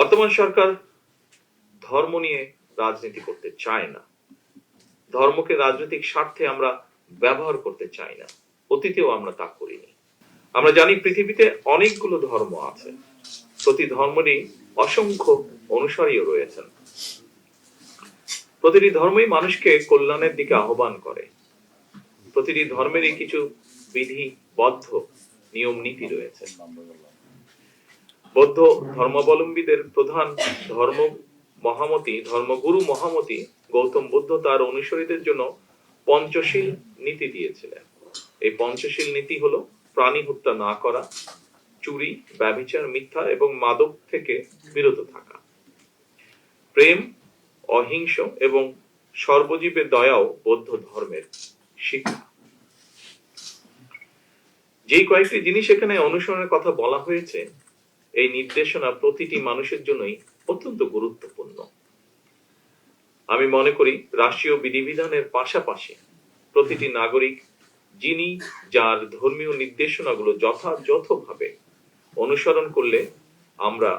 বর্তমান সরকার ধর্ম নিয়ে রাজনীতি করতে চায় না। ধর্মকে রাজনৈতিক স্বার্থে আমরা ব্যবহার করতে চাই না। অতীতেও আমরা তা করিনি। আমরা জানি পৃথিবীতে অনেকগুলো ধর্ম আছে। প্রতি ধর্মেরই অসংখ্য অনুসারীও রয়েছেন। প্রতিটি ধর্মই মানুষকে কল্যাণের দিকে আহ্বান করে। প্রতিটি ধর্মেরই কিছু বিধিবদ্ধ নিয়ম নীতি রয়েছে। বৌদ্ধ ধর্মাবলম্বীদের প্রধান ধর্মগুরু মহামতি গৌতম বুদ্ধ তার অনুসারীদের জন্য পঞ্চশীল নীতি দিয়েছিলেন। এই পঞ্চশীল নীতি হলো প্রাণী হত্যা না করা, চুরি, ব্যভিচার, মিথ্যা এবং মাদক থেকে বিরত থাকা, প্রেম, অহিংস এবং সর্বজীবের দয়াও বৌদ্ধ ধর্মের শিক্ষা। যেই কয়েকটি জিনিস এখানে অনুসরণের কথা বলা হয়েছে, এই নির্দেশনা প্রতিটি মানুষের জন্যই অত্যন্ত গুরুত্বপূর্ণ। আমি মনে করি রাষ্ট্রীয় বিধিবিধানের পাশাপাশি প্রতিটি নাগরিক যিনি যার ধর্মীয় নির্দেশনাগুলো যথাযথভাবে অনুসরণ করলে আমরা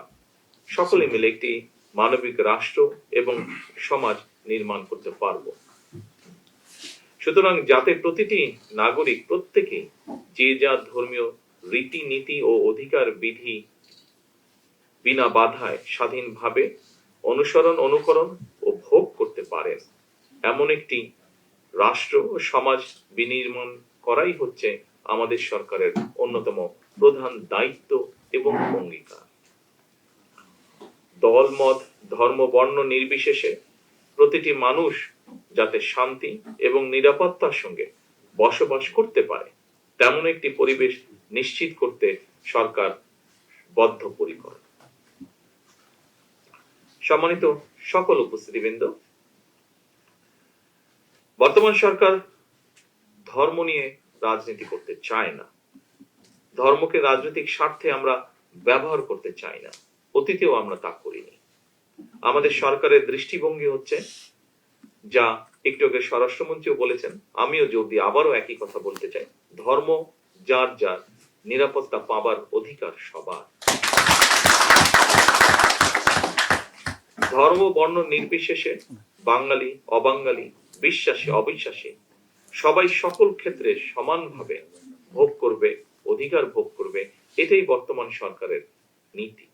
সকলে মিলে একটি মানবিক রাষ্ট্র এবং সমাজ নির্মাণ করতে পারব। সুতরাং যাতে প্রতিটি নাগরিক প্রত্যেকেই যে যার ধর্মীয় রীতিনীতি ও অধিকার বিধি বিনা বাধায় স্বাধীনভাবে অনুকরণ ও ভোগ করতে পারেন, এমন একটি রাষ্ট্র ও সমাজ বিনির্মাণ করাই হচ্ছে আমাদের সরকারের অন্যতম প্রধান দায়িত্ব এবং অঙ্গীকার। দল, মত, ধর্ম, বর্ণ নির্বিশেষে প্রতিটি মানুষ যাতে শান্তি এবং নিরাপত্তার সঙ্গে বসবাস করতে পারে, তেমন একটি পরিবেশ নিশ্চিত করতে সরকার বদ্ধপরিকর। সম্মানিত সকল উপস্থিতিবৃন্দ, বর্তমান সরকার ধর্ম নিয়ে রাজনীতি করতে চায় না। ধর্মকে রাজনৈতিক স্বার্থে আমরা ব্যবহার করতে চাই না। অতীতেও আমরা তা করিনি। আমাদের সরকারের দৃষ্টিভঙ্গি হচ্ছে, যা একটু আগে স্বরাষ্ট্রমন্ত্রীও বলেছেন, আমিও যোগ দিয়ে আবারও একই কথা বলতে চাই, ধর্ম যার যার, নিরাপত্তা পাবার অধিকার সবার। ধর্ম বর্ণ নির্বিশেষে বাঙালি অবাঙালি, বিশ্বাসী অবিশ্বাসী সবাই সকল ক্ষেত্রে সমানভাবে ভোগ করবে, অধিকার ভোগ করবে, এটাই বর্তমান সরকারের নীতি।